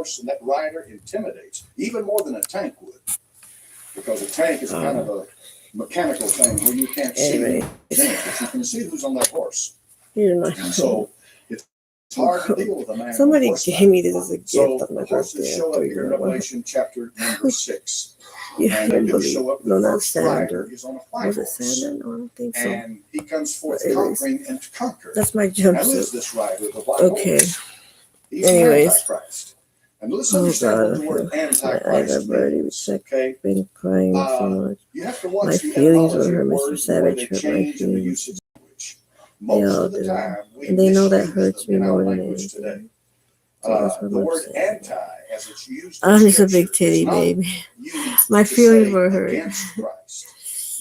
horse and that rider intimidates, even more than a tank would. Because a tank is kind of a mechanical thing where you can't see anything, but you can see who's on that horse. And so it's hard to deal with a man. Somebody gave me this as a gift so on my the horses birthday. show up here in Revelation chapter number 6. Yeah, And I they do believe. show up. No, The not first rider Sander. is on a white Was it horse. Sander? No, I don't think so. And he comes forth But anyways, conquering and to conquer. That's my Now who is jumpsuit. this rider, the white Okay. horse? He's Anyways. the Antichrist. And let's Oh understand God, what the word I Antichrist got birdie means. with Okay? been crying so much. You have to watch My the feelings etymology were hurt. of Mr. words and the way Savage they hurt my change in the feelings. usage of language. Most all of the do. time, we And they know that misuse hurts them me in our more than language today. anything. So that's what The I'm word saying. anti, as it's used in I'm just a big Scripture, titty is not baby. used My to feelings say were hurt. against Christ.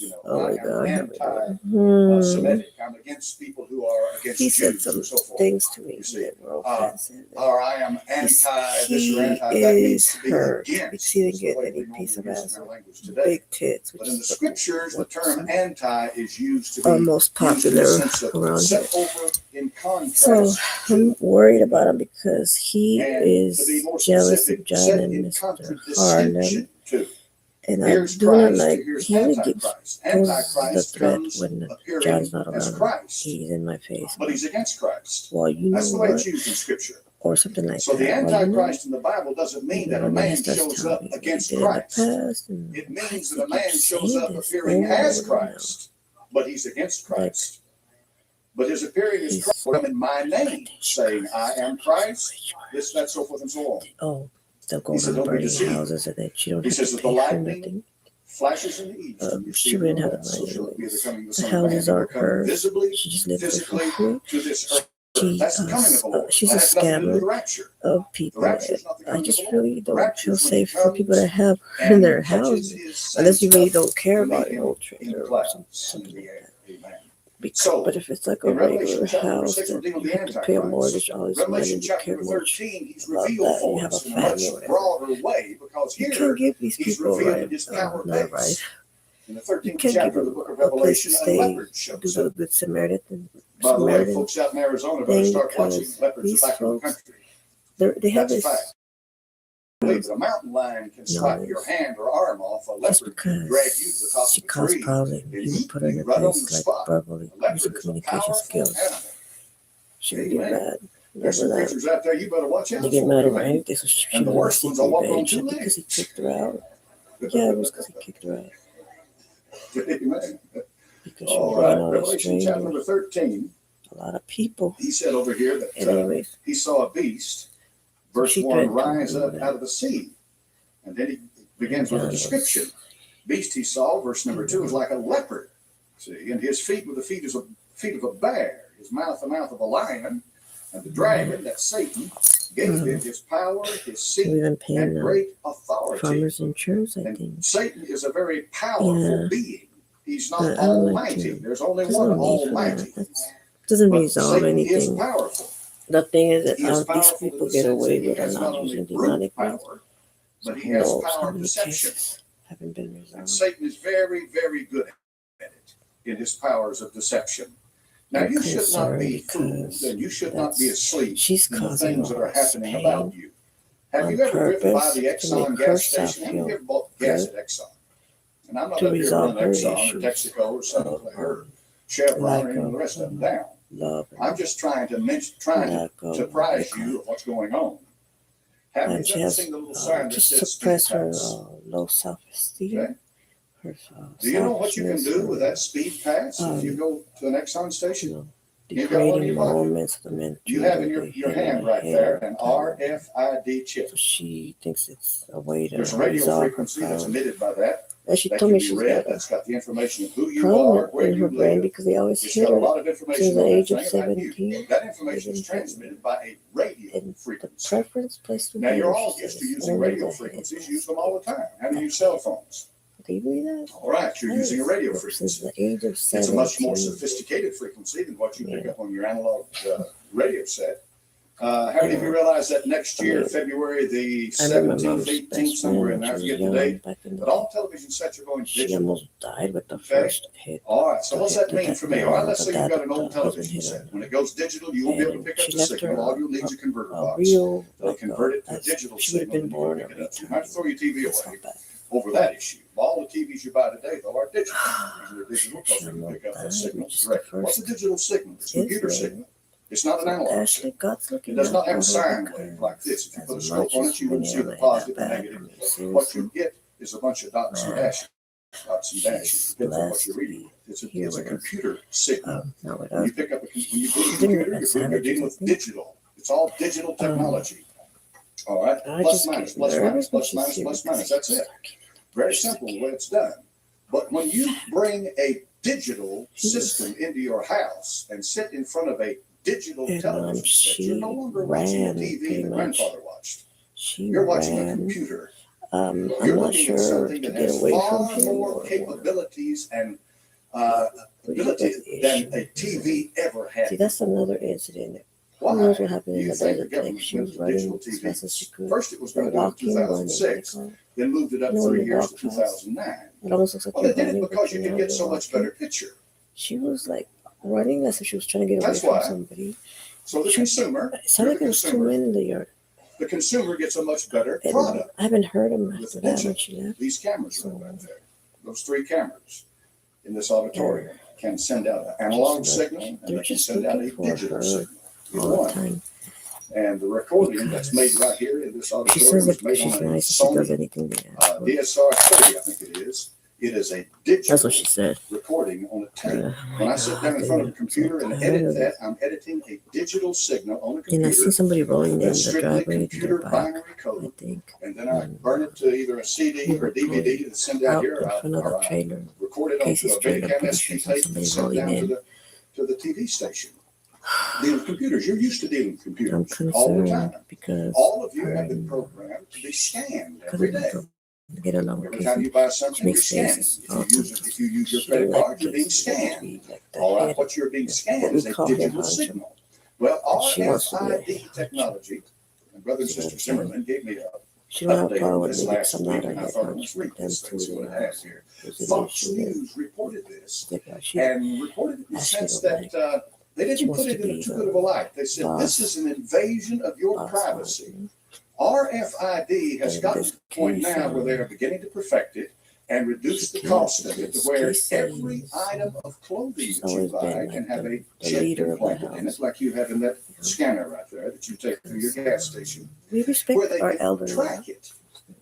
You know, Oh my I God. am How we anti-Semitic. I'm against people who are against He said Jews some and so forth. things to me You see, that were offensive. or I am anti this or He anti that means is to be hurt against. because he didn't Is the get way any we piece of normally use ass it in our with language today. big tits, But which in the is scriptures, the what's term anti is used to be most used in the popular sense of around here. set over in So contrast I'm to, worried about him because he and to be is more jealous specific, of John set and in Mr. Harlem. contradistinction to. And I Here's do not Christ, like, here's he only gets Antichrist. poses the Antichrist threat comes when appearing John's not as around. Christ, He's in my face. but he's against Christ. Well, you know That's the way it's what? used in Scripture. Or something like So the that. Well, you know, Antichrist in the Bible doesn't mean that a when man starts shows telling up me what he against did in the Christ. past, and It why means does that a he man keep shows saying up this appearing over as and over now? Christ, but he's against Like, Christ. But his appearing as he's Christ will come in my name, saying, I am Christ, this, that, so forth, and so on. oh, they'll go He said, around don't be burning deceived. houses and that you don't He have says to that the pay for lightning nothing. flashes in the east, and you see She it in wouldn't the have the west. So money shall it be the anyways. coming of the The Son of Man. houses He will aren't come hers. visibly, She just lives there for physically free. to this earth. She, That's the coming of the Lord. she's That a has nothing to do with scammer the rapture. of The people. rapture is not the I coming of just the Lord. really The don't rapture feel is when he safe for people that comes have her in their and catches houses his unless you saints really up don't care to about meet an him old in trailer or clouds in something the like air. that. Amen. Because, So, but if it's like a in Revelation regular chapter number house 6, we're that dealing with you the have to pay a mortgage Antichrist. all this money Revelation and you chapter care number much 13, he's about revealed that, for you have us a in a family much or whatever. broader way because You here can't give these he's people revealing right, his power not right. base. In the You 13th can't give chapter of the them book of a place to Revelation, a stay, leopard do shows the up. good Samaritan By the way, thing folks out in Arizona better start watching. because Leopards these are back in the folks, country. they have That's a this fact. Believe that a mountain lion can swipe your hand or arm off. A just leopard can drag you to the top because she of a caused tree problems and and he would eat put her in you a right on the place like spot. verbally A using leopard is a communication powerful skills. animal. She would get Amen. mad. There's some Remember creatures out there you better watch that? out They get for. mad over Amen. anything, so she And the was in a worst ones will secret walk on rage. I two think because he legs. kicked her out. Yeah, it was because he kicked her out. Amen. Because she All was right, going all Revelation chapter strangers. number 13. A lot of people. He said over here that And anyways, he saw a beast, verse she 1, threatened to rise do up that. out of the sea. And then he begins with a description. Beast he saw, verse number 2, is like a leopard. See, and his feet were the feet of a bear, his mouth the mouth of a lion, and the dragon, that's Satan, gave him his power, his seat, we've been paying and great authority. farmers insurance, I And think. Satan is a very powerful being. He's not But I don't like almighty. to. There's only There's one no need for almighty. that. That doesn't But resolve Satan is anything. powerful. The thing is that He is these powerful in people the get sense away that he with has not not only using brute demonic means. power, So but he who has knows power how of many deception. cases haven't been And resolved. Satan is very, very good at it in his powers of deception. Now, I'm you should not be concerned fooled because and you should not be asleep she's in the causing things that all are this happening pain about you. Have on you ever driven by purpose the to Exxon make gas herself station? Have you feel ever bought gas good at Exxon? And I'm not to up here resolve running her Exxon or issues Texaco or Sinclair or of Chevron lack or any of the of rest of them down. love I'm and just trying to lack of surprise you of what's going on. Have and you she ever has seen the little sign that just says suppress speed her pass? low self-esteem, Okay. her Do you know what you can selfishness, do with that speed pass if you go to an Exxon you station? know, You got one in degrading your pocket. moments of the men. You have in your hand right there an RFID chip. So she thinks it's a way to There's a radio resolve her frequency that's problem. emitted by that. And she That told can me be she's read. got That's got the information of who a you are, problem where in you her brain live. because they always It's hit got a her lot of since information the on that age of thing about you. 17. That information is transmitted by a radio And the frequency. preference place to Now, be, you're all she used to says, using only radio the frequencies. head. Use them all the time. How do you use cell phones? Do you believe that? All right, you're using a radio Since frequency. the age of It's a much more 17. sophisticated frequency than what you pick Yeah. up on your analog radio set. How many of you realize that next year, February the I remember 17th, mom's 18th, best somewhere in friend. there, I She was forget the young date, back in the that day. all television sets are going She digital. almost died with the Okay. first hit. All right, so what's that The mean for me? All right, let's say you've got an old the husband television hit set. her. When it goes digital, you won't be able to And pick up she the left signal. her All you'll need is a converter a box. real, They'll like, convert it to a as digital she would have signal, been and you born can pick it every up. So you might time. throw your TV It's away not bad. over that issue. All the TVs you buy today, though, are digital. They're digital She because they can almost pick up that died, signal which is the directly. What's a first digital signal? It's a computer Israel. signal. It's not an So analog signal. Ashley God's It looking does out not have a for her sine wave like this. If you put a as scope much on as it, you wouldn't see the Renee positive that and bad. negative. I mean, What you seriously, get is a bunch of dots and man, dashes. Dots and dashes. she's Depends on what blessed you're to reading. be It's here a with us. computer signal. Not with When you us. pick up when you boot a She's in computer, you're dealing with digital. It's all digital technology. All right. I Plus just minus, get plus minus, nervous when plus she minus, sees plus because minus. That's it. Very simple the way it's done. But when you bring a digital system into your house and sit in front of a digital And television set, you're no longer watching the ran TV pretty that much. grandfather watched. She You're watching a ran. computer. I'm You're not looking at sure something to that get has away from far him more or what. capabilities and But here's ability the than issue. a TV ever had. See, that's another incident. Why Who knows what happened do in you the think other the government place? She went was to digital running as fast as she TV? could. First, it was going to do it in Walking, running, 2006, then moved it up No, 3 you years walk to fast. 2009. It almost looks like Well, you're they did it running, because you but could now get you're so much walking. better picture. She was like running as if she was trying to get away That's from why. somebody. So the consumer, It sounded like there was two men in the yard. the consumer gets a much better And product. I haven't heard him With after that digital. when she left. These cameras right back there, those 3 cameras in this auditorium can send out an analog signal and They're they can just send out a looking for digital her signal. Either all the one. time. And the recording that's made right here in this She auditorium says is that made she's on a nice and she does Sony anything they ask for. DSR 30, I think it is. It is a That's digital what she said. recording on a tape. Oh When my I sit God, down in front of a dude. computer and I'm so tired edit of that, it. I'm editing a digital signal on a And I computer see somebody rolling in that's the strictly driveway to computer get back, binary I code. think. And then I burn it to either a CD or DVD to send out Out here, in front of or the I trailer. record it onto Casey's a trailer, Betacam pretty SP sure tape and somebody send it rolling down to the TV station. Dealing with computers. You're used to dealing with I'm computers all the concerned time. because All of you have been programmed to be scanned every day. get along with Every time Casey. you buy She something, you're makes scanning. faces. If you use your She credit like card, you're being Casey to scanned. be like the All right, head. what you're being scanned What is we a call her digital honcho. signal. Well, And she wants to be a RFID honcho. technology, my brother and She sister wants Zimmerman gave me a She don't have a update problem on with this me because last I'm week, not a and I head thought I honcho, must read but them this two thing, see what it has here. There's an Fox issue there. News reported this She and reported it in the Ashley sense don't like that they She didn't wants put it to in be too the good of a light. They said, boss. this is an invasion of your boss privacy. one. RFID has In gotten this to the point case, now where they are beginning to perfect it and reduce the she cost can't of it to because where Casey every is, item of clothing she's that you always buy been can like have the a chip leader of the implanted in house. it, like you have in that scanner right there that you take through your gas station, We respect where they our can elders. track it.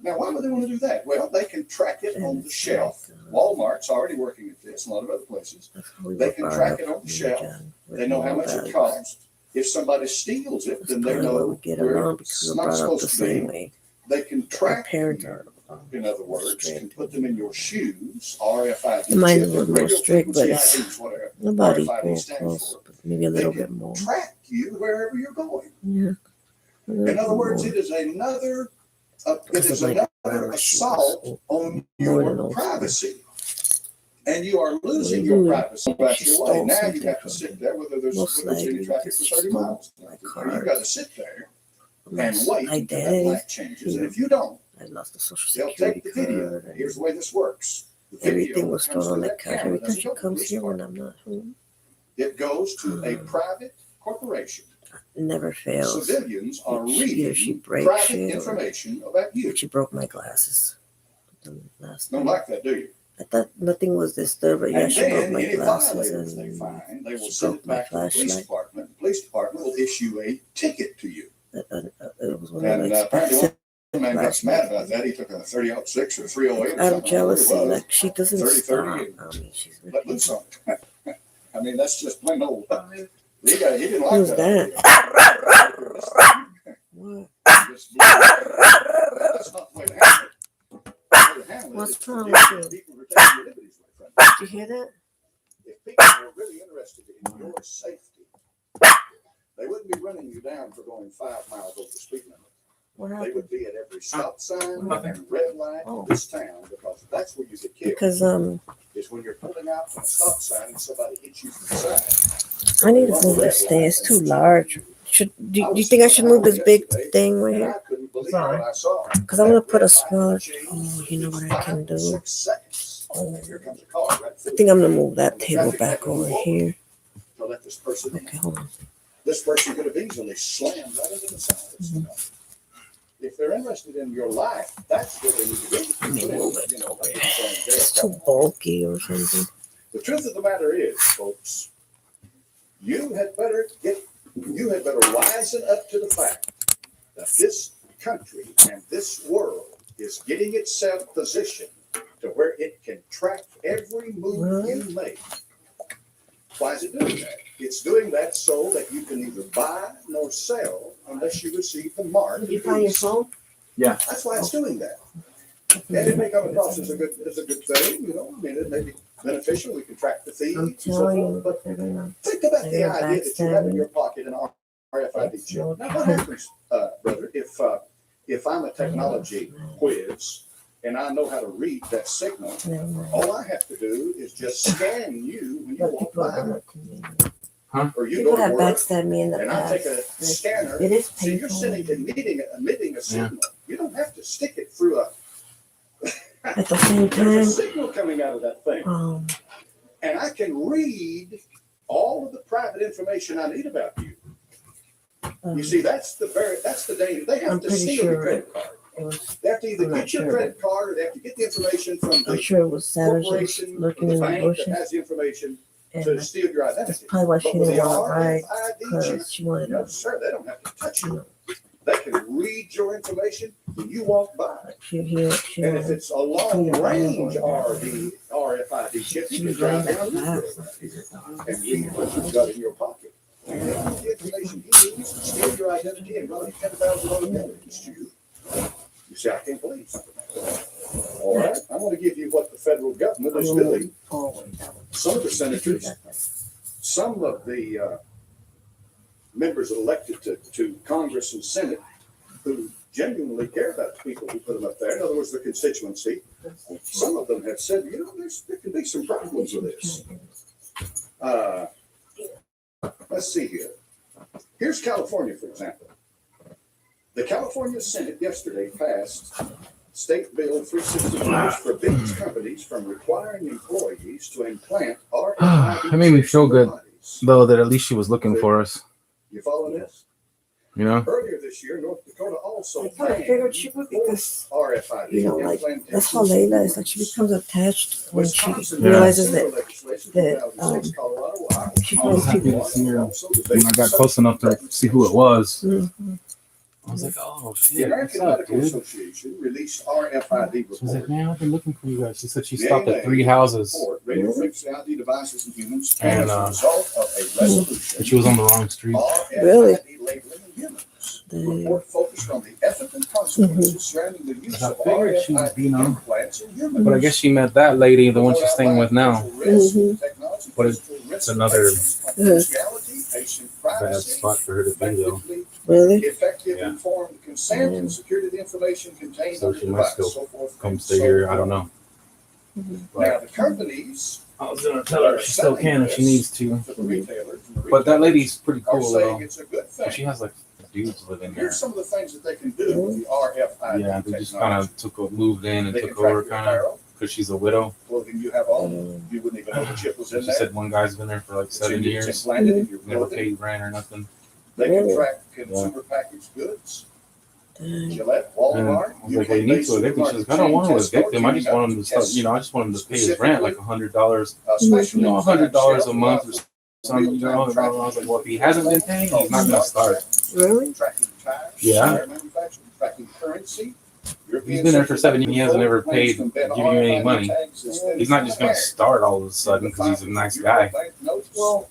Now, why would they want to do that? Well, they can track it on the shelf. Walmart's already working at this, and a lot of other places. They can track it on the shelf. They know how much it costs. If somebody steals it, then they know we get where along because it's we're not brought up the supposed to be. same way. They can Our track parents you, are in other words, strict. can put them in your shoes, RFID Mine chip, was more radio strict, but frequency it's IDs, whatever about RFID equal, stands close, for. but maybe a They little bit can more. track you wherever you're going. Yeah. In other words, it is another assault on your privacy. And you are losing your privacy about your way. Now you have to sit there, whether there's any traffic for 30 miles. You've got to sit there and wait until that light changes. And if you don't, I lost the social they'll security take the video. card. Here's the way this works. The video Everything was comes thrown on through that couch. camera. Every time Doesn't she go to the comes police here when department. I'm not home, It goes to a private corporation. it never fails. Civilians are Either reading she breaks private it or information about you. she broke my glasses. Last Don't time. like that, do you? I thought nothing was disturbed, but yeah, And she broke then my any glasses violators they and find, they will she send broke it my back to the police flashlight. department. The police department will issue a ticket to you. It was one of And the apparently expensive one man got mad about that. He took a 30-06 or 308 or out of something. jealousy, Whatever it was. like she doesn't 30, stop. 30, I mean, she's Let loose on it. I mean, that's just plain old. He didn't like Who's that. What? That's not the way to handle it. The way to handle it What's is to wrong deal with with you? people who are taking your liberties away from you. Did you hear that? If people were really interested in your safety, they wouldn't be running you down for going 5 miles over the speed limit. What They happened? would be at every stop sign and red light in this town, because that's where you get killed. Because Is when you're pulling out from a stop sign and somebody hits you from the side. I need to move this thing. It's too large Do you think I should move this big thing right And here? I couldn't believe Sorry. what I saw. Because I'm gonna put a smaller. Oh, you know what I can do? 6 seconds. Oh, And here comes a car right I through. think I'm gonna move that table back over here. To let this person in. Okay, hold on. This person could have easily slammed right into the side. If they're interested in your life, that's where they need to be. You know, It's too bulky or something. the truth of the matter is, folks, you had better wisen up to the fact that this country and this world is getting itself positioned to where it can track every move you make. Why is it doing that? It's doing that so that you can neither buy nor sell unless you receive the mark. Did you find your phone? That's why it's doing that. And it may come across as a good thing, you know. I mean, it may be beneficial. We can track the thieves I'm and so telling forth. you, But they're gonna. think about the They're idea that you have in backstabbing. your pocket an RFID chip. Now, what happens, brother, if I'm a technology whiz and I know how to read that signal, Never mind. all I have to do is just scan you when you But walk people are by, gonna come or you People go to have work, backstabbed me in the and I past. take a scanner. It is So you're painful. emitting a signal. You don't have to stick it through At the same there's a time, signal coming out of that thing. And I can read all of the private information I need about you. You see, that's the danger. They have I'm to pretty steal your sure credit card. it was. They have to either I'm not get your sure, credit card or they have to get the information from I'm the sure it was savages corporation or lurking the in the bank that bushes, has the information and to steal your that's identity. probably why she But with didn't the want to ride RFID chip, because she wanted no, to. sir, they don't have to touch You you. know, They can read your information when you walk by. she here. She And if wanted. it's a long range RFID chip, you can drive down the road and read what you've got in your pocket. And the information he needs to steal your identity and run a $10,000 bill against you. You say, I can't believe something like that. All right, I'm going to give you what the federal government is doing. Some of the senators, some of the members elected to Congress and Senate who genuinely care about the people who put them up there, in other words, the constituency, some of them have said, you know, there can be some problems with this. Let's see here. Here's California, for example. The California Senate yesterday passed State Bill 364, which forbids companies from requiring employees to implant RFID. It made me feel good, bodies. though, that at least she was looking for us. You follow this? You know? Earlier this year, North Dakota also I thought I figured she would because RFID. you know, like that's how Layla is. Like she becomes attached when she Wisconsin realizes passed that similar legislation in 2006, that, Colorado, Iowa, she I was finds happy people. to see her also the when I got close enough to see who it was. Mhm. I was like, oh, The shit. American What's up, Medical dude? Association released RFID She was like, report. man, I've been looking for you guys. She said she The stopped at AMA 3 houses report radio frequency ID devices in humans And, as a result of a resolution. and she was on the wrong street. Really? RFID labeling in humans. The Dang. report focused on the ethical consequences surrounding the use I of figured she was, RFID you know, implants in humans. but I guess she met that lady, the one she's staying with now. Mhm. But it's another bad spot for her to be, though. Really? Effective, Yeah. informed consent and security of the information contained So on the she might device, still so forth Come and stay so here. I forth. don't know. Now, the companies, I was gonna tell her she still can if she needs to. for the retailers, and the But that retailers lady's pretty are cool, saying though. it's a good But thing. she has like dudes living there. Here's some of the things that they can do with the RFID Yeah, they just kind technology. of moved in and They can took track over, your kind of, apparel, because she's a widow. clothing you have on. You wouldn't even know the chip was in She there. said one guy's been there for like It's 7 it's years, implanted in your never clothing. paid rent or nothing. They can Really? track consumer packaged goods. Dang. Gillette, And I Walmart. was like, well, you need to evict him. She was like, I don't want to evict him. I just want him to start, you know, I just want him to pay his rent like $100, you know, $100 a month or something. You know, and I was like, well, if he hasn't been paying, he's not gonna start. Really? Tracking tires, Yeah. tire manufacturing, tracking currency. He's been there for 7 years. He hasn't ever paid, giving you any money. He's not just gonna start all of a sudden because he's a nice guy. Well,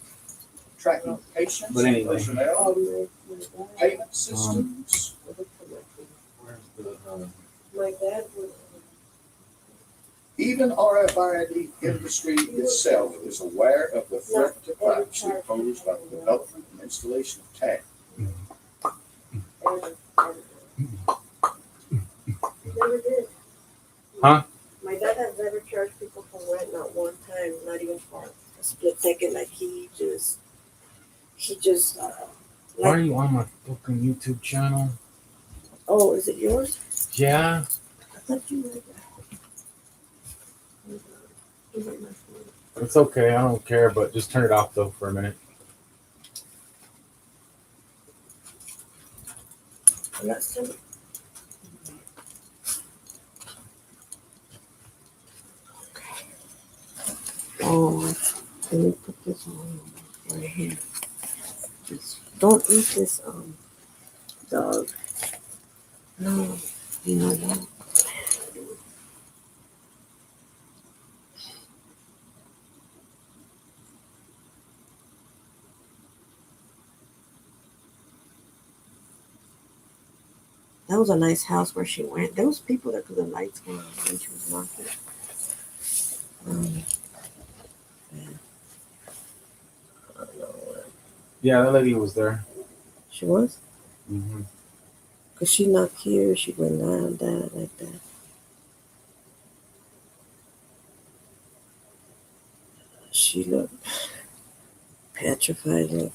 tracking patients, But anyway. personnel, payment systems. My dad was. Even RFID industry itself is aware of the threat to privacy posed by the development and installation of tags. Never did. Huh? My dad has never charged people for rent, not one time, not even for a split second. Like he just Why are you on my fucking YouTube channel? Oh, is it yours? Yeah. I thought you were. Give me my phone. It's okay. I don't care, but just turn it off though for a minute. I'm not still. Oh, let me put this on right here. Just don't eat this, dog. No, you know what? That was a nice house where she went. There was people there because the lights were on when she was knocking. Yeah. I don't know. Yeah, that lady was there. She was? Mm-hmm. Because she knocked here, she went down, like that. She looked petrified. Like,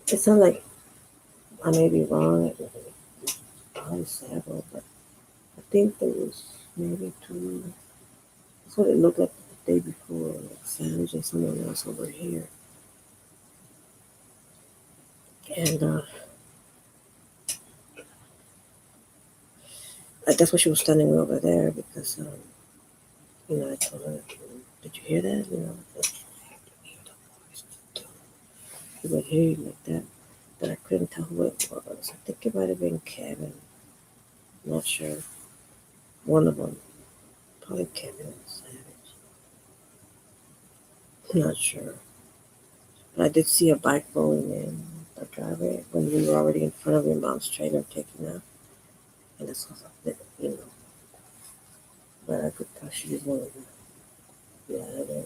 it sounded like, I may be wrong, probably several, but I think there was maybe two. That's what it looked like the day before, like Savage and someone else over here. And I guess when she was standing over there because, I told her, did you hear that? She would hear you like that, but I couldn't tell who it was. I think it might have been Kevin. Not sure. One of them. Probably Kevin and Savage. Not sure. But I did see a bike rolling in the driveway when we were already in front of your mom's trailer taking out. And that's what But I could tell she was one of them. Yeah, there.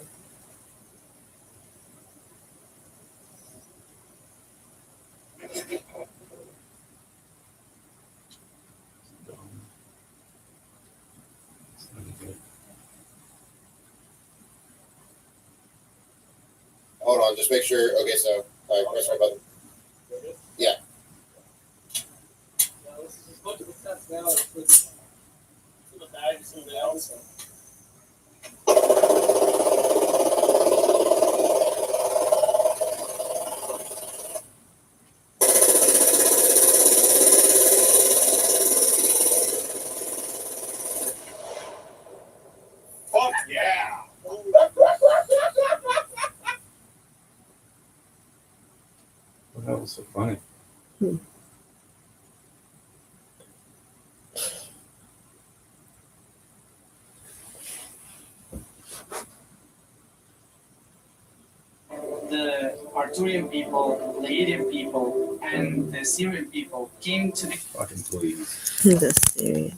Hold on, just make sure. Okay, so press my button. Yeah. Fuck yeah! Well, that was so funny. The Arturian people, the Lydian people, and the Syrian people came to the Fucking please. The Syrian.